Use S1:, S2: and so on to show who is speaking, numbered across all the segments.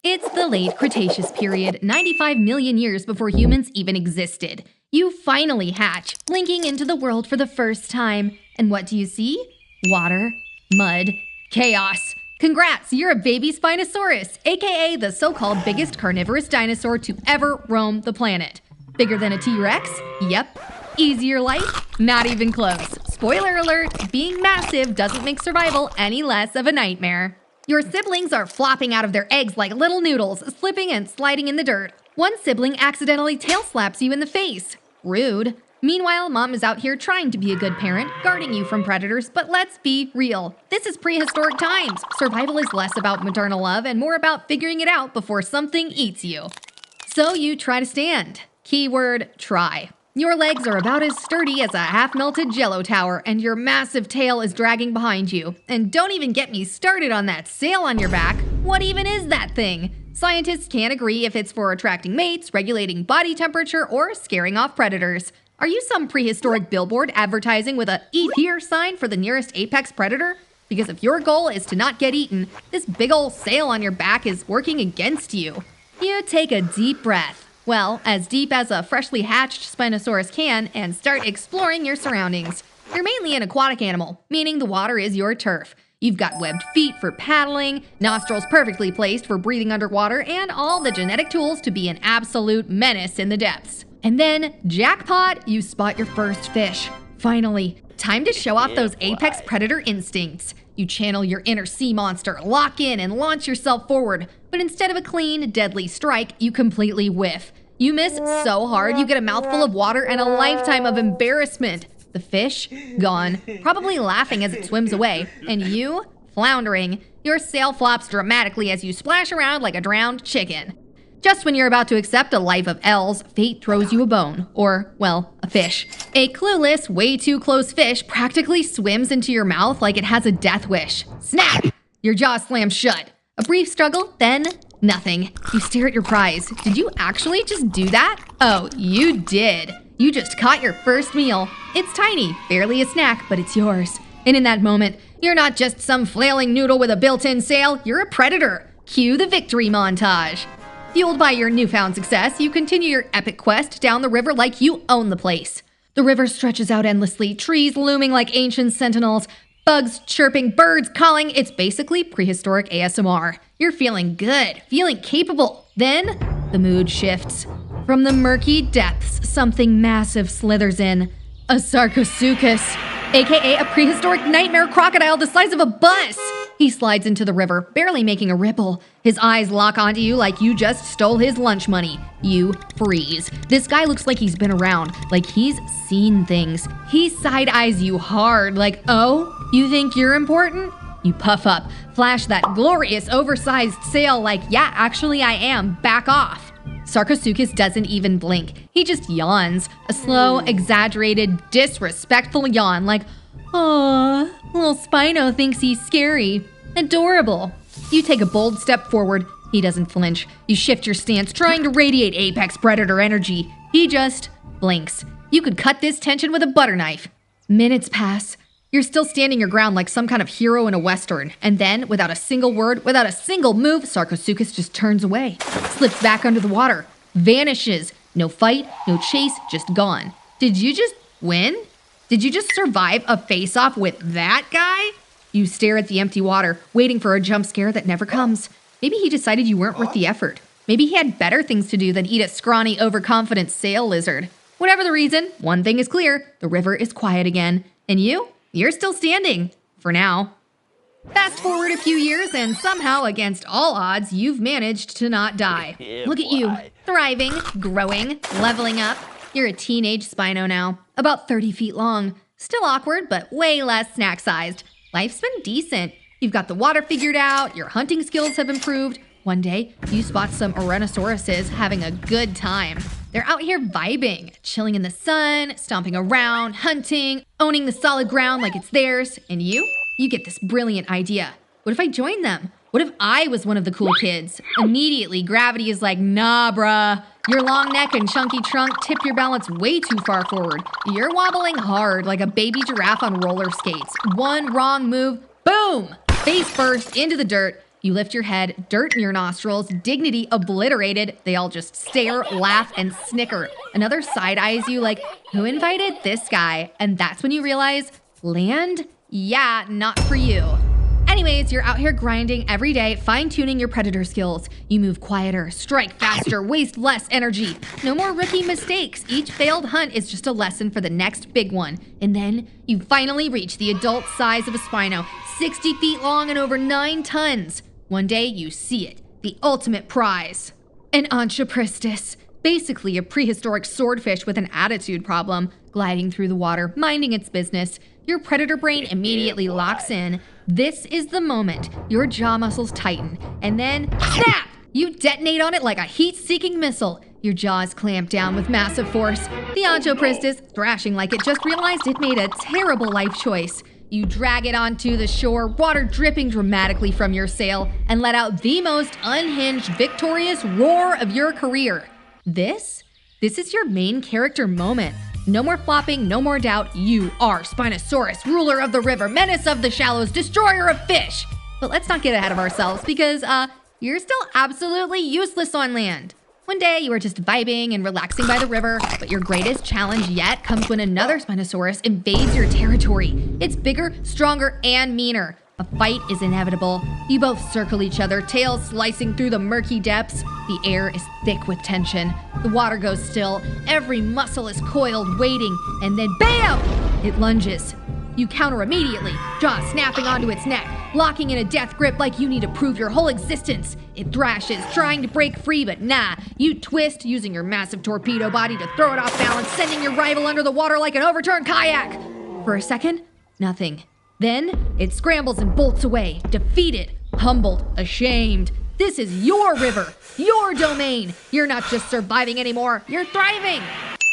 S1: It's the late Cretaceous period, 95 million years before humans even existed. You finally hatch, blinking into the world for the first time. And what do you see? Water, mud, chaos. Congrats, you're a baby Spinosaurus, aka the so-called biggest carnivorous dinosaur to ever roam the planet. Bigger than a T-Rex? Yep. Easier life? Not even close. Spoiler alert, being massive doesn't make survival any less of a nightmare. Your siblings are flopping out of their eggs like little noodles, slipping and sliding in the dirt. One sibling accidentally tail slaps you in the face. Rude. Meanwhile, mom is out here trying to be a good parent, guarding you from predators, but let's be real. This is prehistoric times. Survival is less about maternal love and more about figuring it out before something eats you. So you try to stand. Keyword, try. Your legs are about as sturdy as a half-melted Jell-O tower, and your massive tail is dragging behind you. And don't even get me started on that sail on your back. What even is that thing? Scientists can't agree if it's for attracting mates, regulating body temperature, or scaring off predators. Are you some prehistoric billboard advertising with a "Eat Here" sign for the nearest apex predator? Because if your goal is to not get eaten, this big ol' sail on your back is working against you. You take a deep breath. Well, as deep as a freshly hatched Spinosaurus can, and start exploring your surroundings. You're mainly an aquatic animal, meaning the water is your turf. You've got webbed feet for paddling, nostrils perfectly placed for breathing underwater, and all the genetic tools to be an absolute menace in the depths. And then, jackpot, you spot your first fish. Finally, time to show off those apex predator instincts. You channel your inner sea monster, lock in, and launch yourself forward. But instead of a clean, deadly strike, you completely whiff. You miss so hard, you get a mouthful of water and a lifetime of embarrassment. The fish, gone, probably laughing as it swims away. And you, floundering. Your sail flops dramatically as you splash around like a drowned chicken. Just when you're about to accept a life of L's, fate throws you a bone. Or, well, a fish. A clueless, way too close fish practically swims into your mouth like it has a death wish. Snap! Your jaw slams shut. A brief struggle, then nothing. You stare at your prize. Did you actually just do that? Oh, you did. You just caught your first meal. It's tiny, barely a snack, but it's yours. And in that moment, you're not just some flailing noodle with a built-in sail, you're a predator. Cue the victory montage. Fueled by your newfound success, you continue your epic quest down the river like you own the place. The river stretches out endlessly, trees looming like ancient sentinels, bugs chirping, birds calling. It's basically prehistoric ASMR. You're feeling good, feeling capable. Then, the mood shifts. From the murky depths, something massive slithers in. A Sarcosuchus, aka a prehistoric nightmare crocodile the size of a bus. He slides into the river, barely making a ripple. His eyes lock onto you like you just stole his lunch money. You freeze. This guy looks like he's been around, like he's seen things. He side-eyes you hard, like, oh, you think you're important? You puff up, flash that glorious oversized sail like, yeah, actually I am, back off. Sarcosuchus doesn't even blink. He just yawns. A slow, exaggerated, disrespectful yawn like, "Aww, little Spino thinks he's scary. Adorable." You take a bold step forward. He doesn't flinch. You shift your stance, trying to radiate apex predator energy. He just blinks. You could cut this tension with a butter knife. Minutes pass. You're still standing your ground like some kind of hero in a western. And then, without a single word, without a single move, Sarcosuchus just turns away, slips back under the water, vanishes. No fight, no chase, just gone. Did you just win? Did you just survive a face-off with that guy? You stare at the empty water, waiting for a jump scare that never comes. Maybe he decided you weren't worth the effort. Maybe he had better things to do than eat a scrawny, overconfident sail lizard. Whatever the reason, one thing is clear. The river is quiet again. And you're still standing. For now. Fast forward a few years, and somehow, against all odds, you've managed to not die. Look at you. Thriving, growing, leveling up. You're a teenage Spino now. About 30 feet long. Still awkward, but way less snack-sized. Life's been decent. You've got the water figured out, your hunting skills have improved. One day, you spot some Orenosauruses having a good time. They're out here vibing, chilling in the sun, stomping around, hunting, owning the solid ground like it's theirs. And you get this brilliant idea. What if I joined them? What if I was one of the cool kids? Immediately, gravity is like, nah, bruh. Your long neck and chunky trunk tip your balance way too far forward. You're wobbling hard like a baby giraffe on roller skates. One wrong move, boom! Face first into the dirt. You lift your head, dirt in your nostrils, dignity obliterated. They all just stare, laugh, and snicker. Another side eyes you like, who invited this guy? And that's when you realize, land? Yeah, not for you. Anyways, you're out here grinding every day, fine-tuning your predator skills. You move quieter, strike faster, waste less energy. No more rookie mistakes. Each failed hunt is just a lesson for the next big one. And then you finally reach the adult size of a Spino, 60 feet long and over 9 tons. One day you see it, the ultimate prize. An Anchopristis, basically a prehistoric swordfish with an attitude problem, gliding through the water, minding its business. Your predator brain immediately locks in. This is the moment your jaw muscles tighten, and then snap! You detonate on it like a heat-seeking missile. Your jaws clamp down with massive force. The Anchopristis, thrashing like it just realized it made a terrible life choice. You drag it onto the shore, water dripping dramatically from your sail, and let out the most unhinged, victorious roar of your career. This is your main character moment. No more flopping, no more doubt. You are Spinosaurus, ruler of the river, menace of the shallows, destroyer of fish. But let's not get ahead of ourselves because, you're still absolutely useless on land. One day you are just vibing and relaxing by the river, but your greatest challenge yet comes when another Spinosaurus invades your territory. It's bigger, stronger, and meaner. A fight is inevitable. You both circle each other, tails slicing through the murky depths. The air is thick with tension. The water goes still. Every muscle is coiled, waiting, and then BAM! It lunges. You counter immediately, jaw snapping onto its neck, locking in a death grip like you need to prove your whole existence. It thrashes, trying to break free, but nah. You twist, using your massive torpedo body to throw it off balance, sending your rival under the water like an overturned kayak. For a second, nothing. Then, it scrambles and bolts away, defeated, humbled, ashamed. This is your river, your domain. You're not just surviving anymore, you're thriving.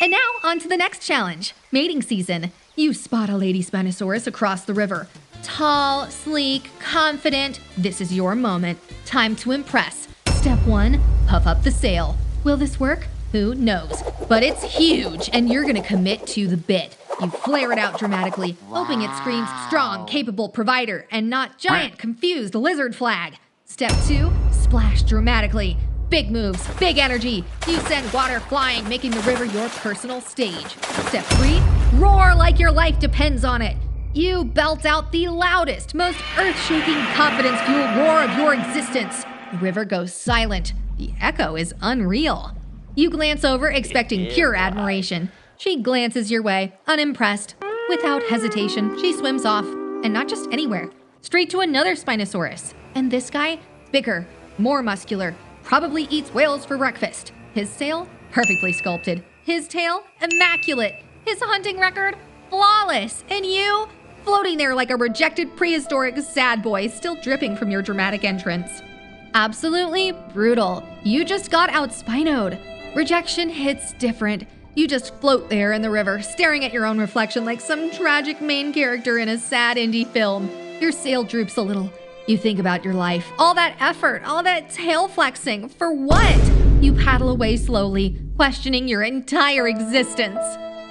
S1: And now, on to the next challenge, mating season. You spot a lady Spinosaurus across the river. Tall, sleek, confident. This is your moment. Time to impress. Step 1, puff up the sail. Will this work? Who knows? But it's huge, and you're gonna commit to the bit. You flare it out dramatically, hoping it screams strong, capable provider, and not giant, confused lizard flag. Step 2, splash dramatically. Big moves, big energy. You send water flying, making the river your personal stage. Step 3, roar like your life depends on it. You belt out the loudest, most earth-shaking, confidence-fueled roar of your existence. The river goes silent. The echo is unreal. You glance over, expecting pure admiration. She glances your way, unimpressed. Without hesitation, she swims off. And not just anywhere. Straight to another Spinosaurus. And this guy, bigger, more muscular, probably eats whales for breakfast. His sail, perfectly sculpted. His tail, immaculate. His hunting record, flawless. And you, floating there like a rejected prehistoric sad boy, still dripping from your dramatic entrance. Absolutely brutal. You just got out-spinoed. Rejection hits different. You just float there in the river, staring at your own reflection like some tragic main character in a sad indie film. Your sail droops a little. You think about your life. All that effort, all that tail flexing, for what? You paddle away slowly, questioning your entire existence.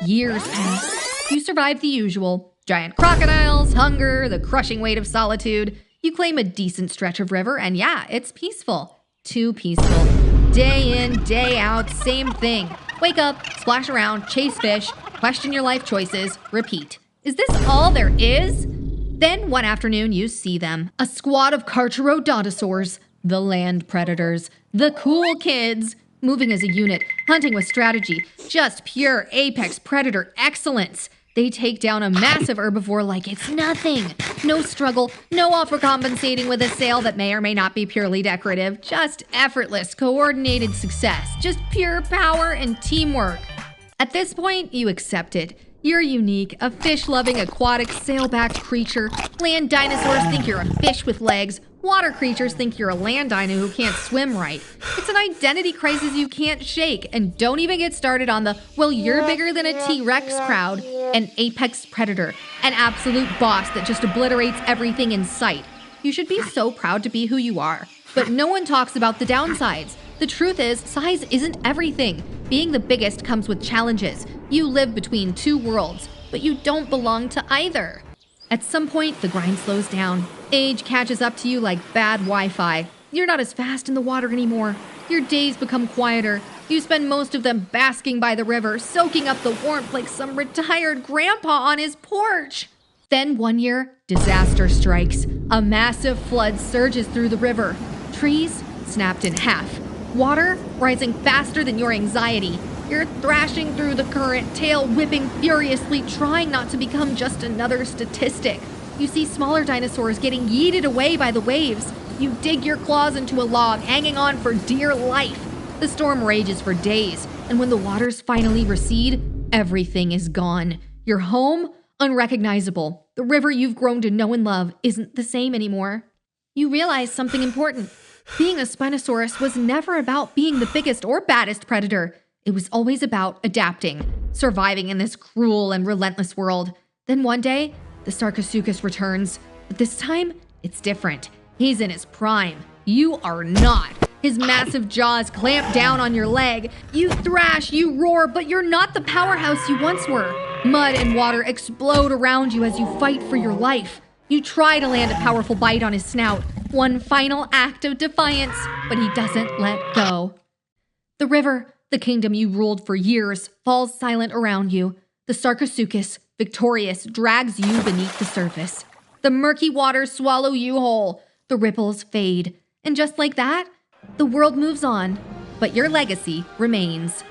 S1: Years pass. You survive the usual. Giant crocodiles, hunger, the crushing weight of solitude. You claim a decent stretch of river, and yeah, it's peaceful. Too peaceful. Day in, day out, same thing. Wake up, splash around, chase fish, question your life choices, repeat. Is this all there is? Then one afternoon you see them. A squad of Carcharodontosaurs, the land predators, the cool kids, moving as a unit, hunting with strategy, just pure apex predator excellence. They take down a massive herbivore like it's nothing. No struggle, no overcompensating with a sail that may or may not be purely decorative. Just effortless, coordinated success. Just pure power and teamwork. At this point, you accept it. You're unique, a fish-loving, aquatic, sail-backed creature. Land dinosaurs think you're a fish with legs. Water creatures think you're a land dino who can't swim right. It's an identity crisis you can't shake. And don't even get started on the, well, you're bigger than a T-Rex crowd. An apex predator. An absolute boss that just obliterates everything in sight. You should be so proud to be who you are. But no one talks about the downsides. The truth is, size isn't everything. Being the biggest comes with challenges. You live between two worlds, but you don't belong to either. At some point, the grind slows down. Age catches up to you like bad Wi-Fi. You're not as fast in the water anymore. Your days become quieter. You spend most of them basking by the river, soaking up the warmth like some retired grandpa on his porch. Then one year, disaster strikes. A massive flood surges through the river. Trees snapped in half. Water rising faster than your anxiety. You're thrashing through the current, tail whipping furiously, trying not to become just another statistic. You see smaller dinosaurs getting yeeted away by the waves. You dig your claws into a log, hanging on for dear life. The storm rages for days, and when the waters finally recede, everything is gone. Your home, unrecognizable. The river you've grown to know and love isn't the same anymore. You realize something important. Being a Spinosaurus was never about being the biggest or baddest predator. It was always about adapting, surviving in this cruel and relentless world. Then one day, the Sarcosuchus returns, but this time, it's different. He's in his prime. You are not. His massive jaws clamp down on your leg. You thrash, you roar, but you're not the powerhouse you once were. Mud and water explode around you as you fight for your life. You try to land a powerful bite on his snout, one final act of defiance, but he doesn't let go. The river, the kingdom you ruled for years, falls silent around you. The Sarcosuchus, victorious, drags you beneath the surface. The murky waters swallow you whole. The ripples fade. And just like that, the world moves on, but your legacy remains.